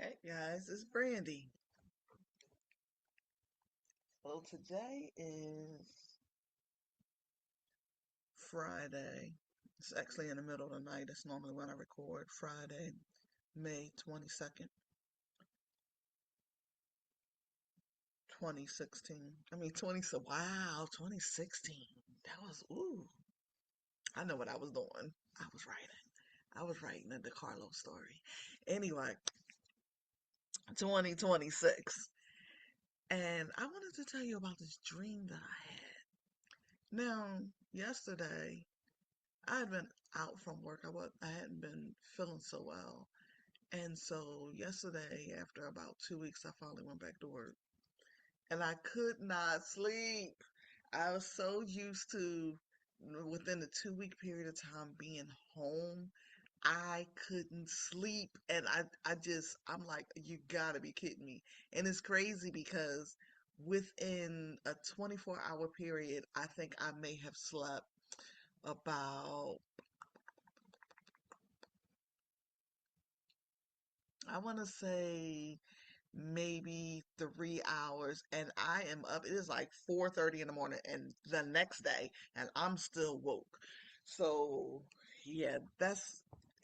Hey guys, it's Brandy. Well, today is Friday. It's actually in the middle of the night. It's normally when I record. Friday, May 22nd, 2016. I mean, 20, so wow, 2016. That was, ooh, I know what I was doing. I was writing. I was writing the Carlos story. Anyway, 2026. And I wanted to tell you about this dream that I had. Now, yesterday, I had been out from work. I hadn't been feeling so well. And so yesterday, after about 2 weeks, I finally went back to work. And I could not sleep. I was so used to within the 2 week period of time being home. I couldn't sleep. And I'm like, you gotta be kidding me. And it's crazy because within a 24-hour period, I think I may have slept about, I want to say maybe 3 hours, and I am up. It is like 4:30 in the morning, and the next day, and I'm still woke. So yeah,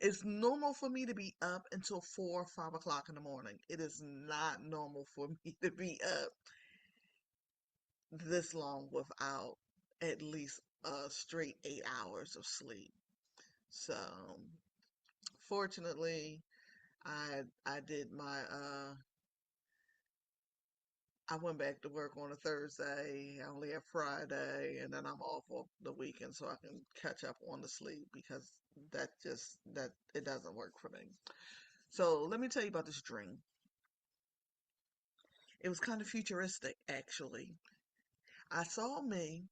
it's normal for me to be up until 4 or 5 o'clock in the morning. It is not normal for me to be up this long without at least a straight 8 hours of sleep. So fortunately, I did my I went back to work on a Thursday. I only have Friday, and then I'm off of the weekend so I can catch up on the sleep because that it doesn't work for me. So let me tell you about this dream. It was kind of futuristic, actually. I saw me,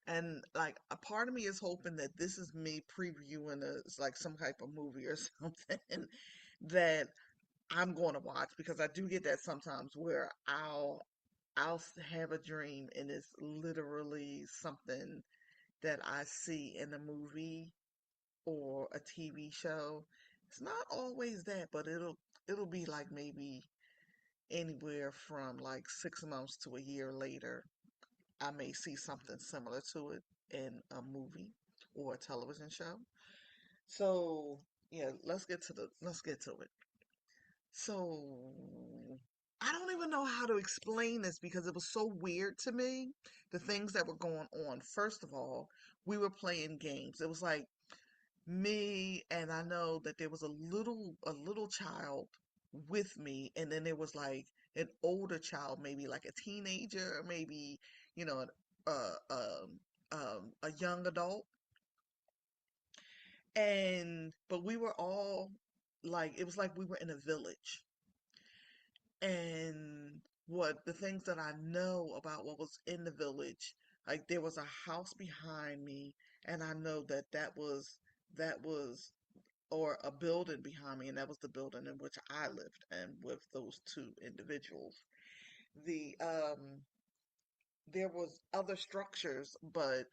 and like a part of me is hoping that this is me previewing like some type of movie or something that I'm going to watch because I do get that sometimes where have a dream and it's literally something that I see in a movie or a TV show. It's not always that, but it'll be like maybe anywhere from like 6 months to a year later. I may see something similar to it in a movie or a television show. So yeah, let's get to it. So I don't even know how to explain this because it was so weird to me, the things that were going on. First of all, we were playing games. It was like me, and I know that there was a little child with me, and then there was like an older child, maybe like a teenager, or maybe, you know, a young adult. And but we were all like, it was like we were in a village. And what the things that I know about what was in the village, like there was a house behind me, and I know that was or a building behind me, and that was the building in which I lived and with those two individuals. The There was other structures, but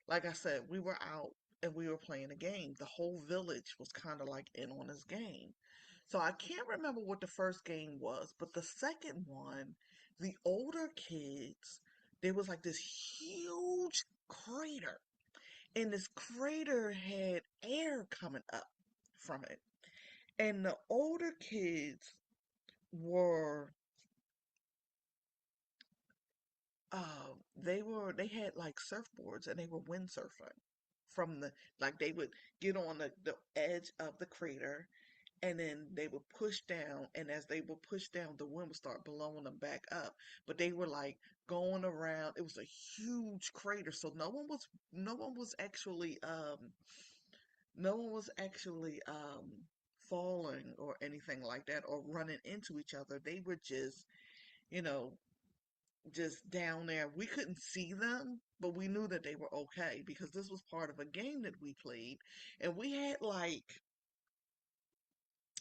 like I said, we were out and we were playing a game. The whole village was kind of like in on this game. So I can't remember what the first game was, but the second one, the older kids, there was like this huge crater, and this crater had air coming up from it. And the older kids were they had like surfboards and they were windsurfing from the like they would get on the edge of the crater, and then they would push down, and as they would push down the wind would start blowing them back up, but they were like going around. It was a huge crater, so no one was actually falling or anything like that or running into each other. They were you know just down there. We couldn't see them, but we knew that they were okay because this was part of a game that we played, and we had like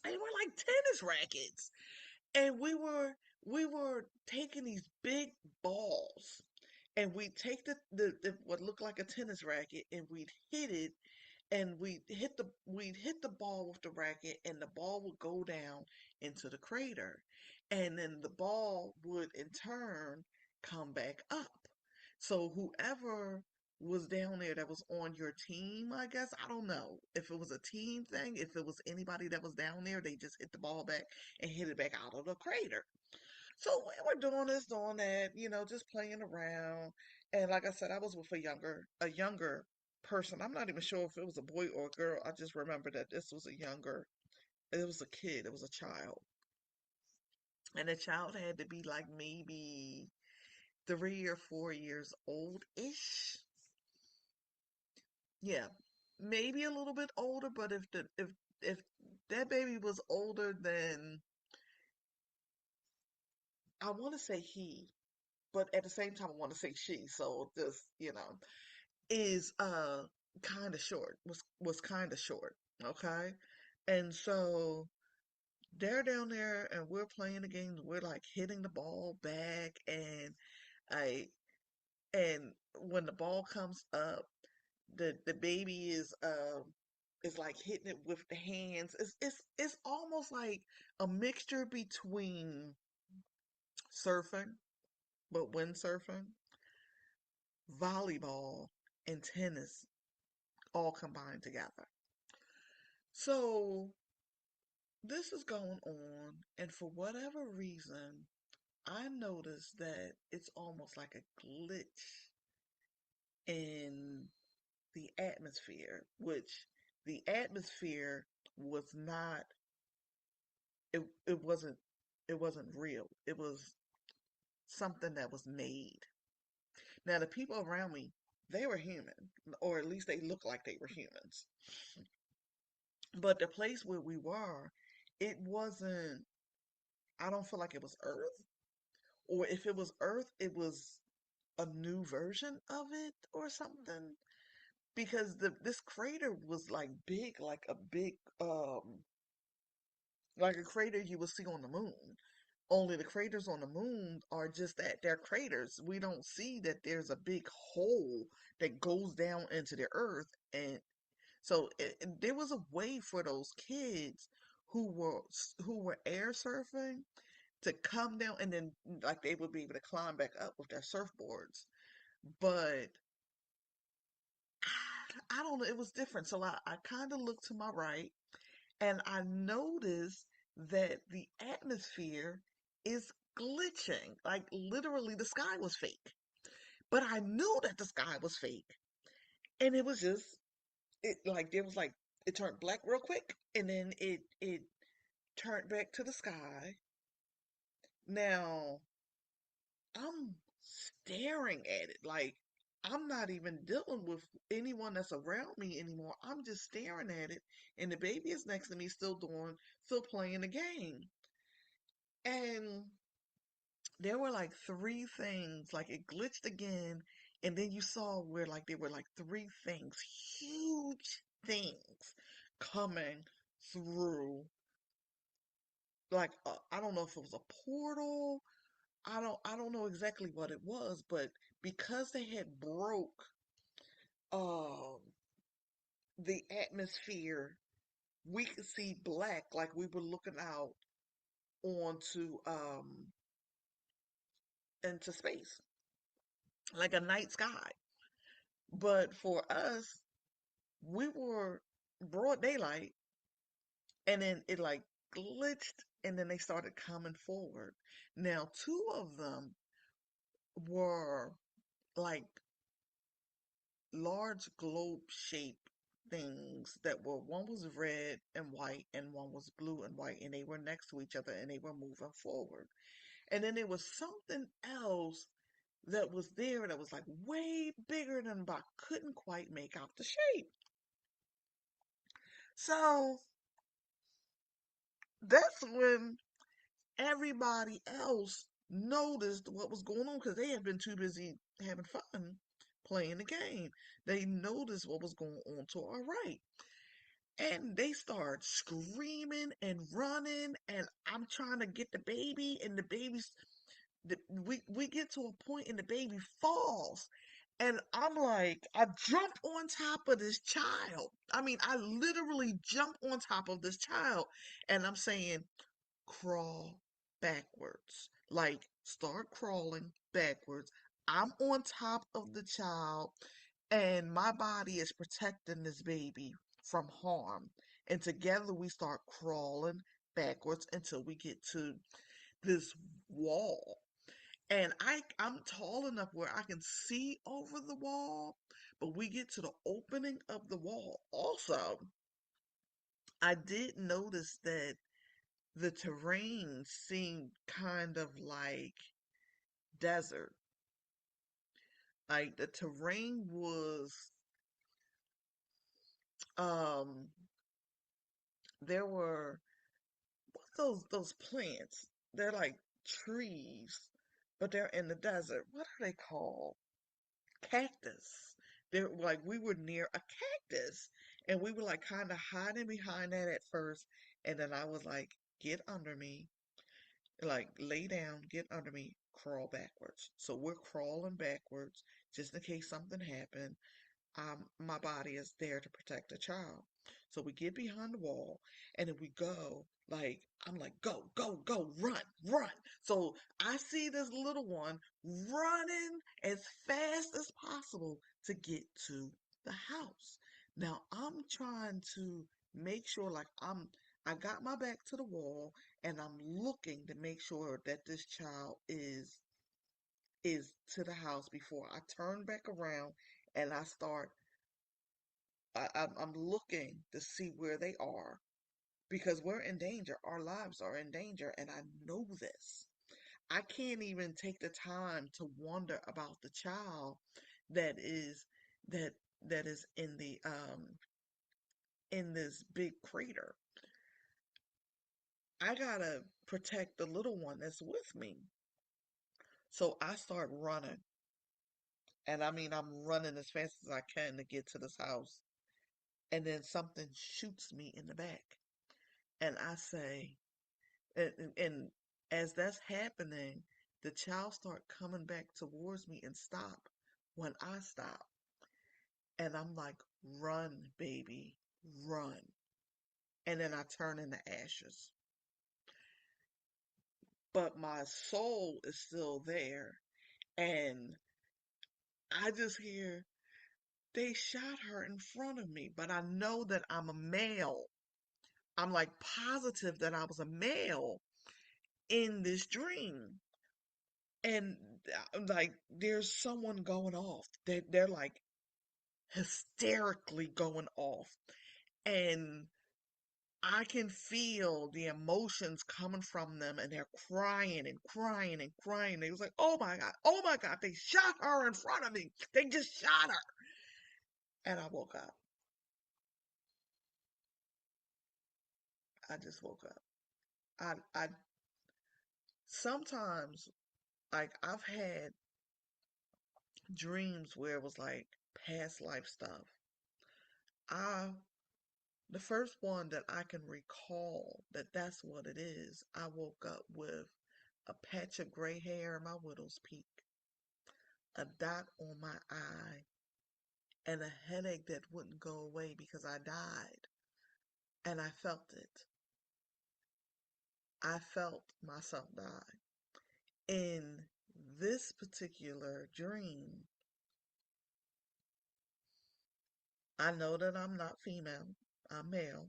they were like tennis rackets, and we were taking these big balls, and we'd take the what looked like a tennis racket, and we'd hit it, and we'd hit the ball with the racket, and the ball would go down into the crater, and then the ball would in turn come back up. So whoever was down there that was on your team, I guess, I don't know if it was a team thing, if it was anybody that was down there, they just hit the ball back and hit it back out of the crater. So we were doing this, doing that, just playing around. And like I said, I was with a younger person. I'm not even sure if it was a boy or a girl. I just remember that this was it was a kid, it was a child. And the child had to be like maybe 3 or 4 years old-ish. Yeah, maybe a little bit older, but if that baby was older than, I want to say he, but at the same time I want to say she. So just, is kind of short, was kind of short, okay? And so they're down there and we're playing the game, we're like hitting the ball back, and I and when the ball comes up, the baby is like hitting it with the hands. It's almost like a mixture between surfing, but windsurfing, volleyball, and tennis all combined together. So this is going on, and for whatever reason, I noticed that it's almost like a glitch in the atmosphere, which the atmosphere was not, it it wasn't real. It was something that was made. Now the people around me, they were human, or at least they looked like they were humans. But the place where we were, it wasn't, I don't feel like it was Earth. Or if it was Earth, it was a new version of it or something. Because this crater was like big, like a crater you would see on the moon. Only the craters on the moon are just that, they're craters. We don't see that there's a big hole that goes down into the earth. And so there was a way for those kids who were air surfing to come down, and then like they would be able to climb back up with their surfboards. But I don't know, it was different. So I kind of looked to my right, and I noticed that the atmosphere is glitching. Like literally the sky was fake. But I knew that the sky was fake. And it was just, it like there was like, it turned black real quick, and then it turned back to the sky. Now I'm staring at it like I'm not even dealing with anyone that's around me anymore. I'm just staring at it, and the baby is next to me, still playing the game. And there were like three things, like it glitched again, and then you saw where like there were like three things, huge things coming through. Like I don't know if it was a portal. I don't know exactly what it was, but because they had broke um the atmosphere, we could see black like we were looking out onto into space, like a night sky. But for us, we were broad daylight, and then it like glitched, and then they started coming forward. Now two of them were like large globe shaped things that were, one was red and white and one was blue and white, and they were next to each other and they were moving forward. And then there was something else that was there that was like way bigger than, but I couldn't quite make out the shape. So that's when everybody else noticed what was going on, because they had been too busy having fun playing the game. They noticed what was going on to our right. And they start screaming and running, and I'm trying to get the baby, and the baby's we get to a point and the baby falls, And I'm like, I jump on top of this child. I mean, I literally jump on top of this child. And I'm saying, crawl backwards. Like, start crawling backwards. I'm on top of the child, and my body is protecting this baby from harm. And together we start crawling backwards until we get to this wall. And I'm tall enough where I can see over the wall, but we get to the opening of the wall. Also, I did notice that the terrain seemed kind of like desert. Like the terrain was um there were those plants? They're like trees, but they're in the desert. What are they called? Cactus. They're like we were near a cactus, and we were like kind of hiding behind that at first, and then I was like, "Get under me." Like lay down, get under me, crawl backwards. So we're crawling backwards just in case something happened. My body is there to protect the child. So we get behind the wall and then we go, like, I'm like, go, go, go, run, run. So I see this little one running as fast as possible to get to the house. Now I'm trying to make sure, like, I got my back to the wall and I'm looking to make sure that this child is to the house before I turn back around and I start I'm looking to see where they are because we're in danger. Our lives are in danger, and I know this. I can't even take the time to wonder about the child that is that that is in this big crater. I gotta protect the little one that's with me. So I start running, and I mean I'm running as fast as I can to get to this house, and then something shoots me in the back, and I say, and as that's happening, the child start coming back towards me and stop when I stop. And I'm like, run, baby, run. And then I turn into ashes. But my soul is still there. And I just hear, they shot her in front of me. But I know that I'm a male. I'm like positive that I was a male in this dream. And like there's someone going off. They're like hysterically going off, and I can feel the emotions coming from them, and they're crying and crying and crying. They was like, oh my god, they shot her in front of me. They just shot her. And I woke up. I just woke up. I sometimes, like, I've had dreams where it was like past life stuff. I The first one that I can recall that that's what it is, I woke up with a patch of gray hair in my widow's peak, a dot on my eye, and a headache that wouldn't go away because I died. And I felt it. I felt myself die. In this particular dream, I know that I'm not female, I'm male,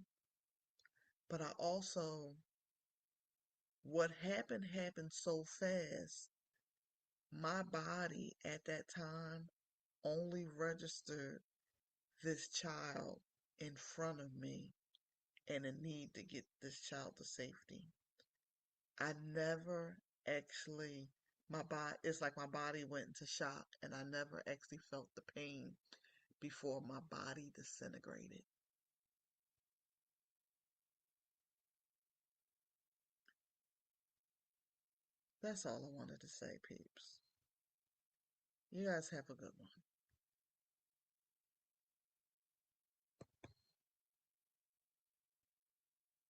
but I also, what happened so fast. My body at that time only registered this child in front of me and a need to get this child to safety. I never actually, my body, it's like my body went into shock and I never actually felt the pain before my body disintegrated. That's all I wanted to say, peeps. You guys have a good one.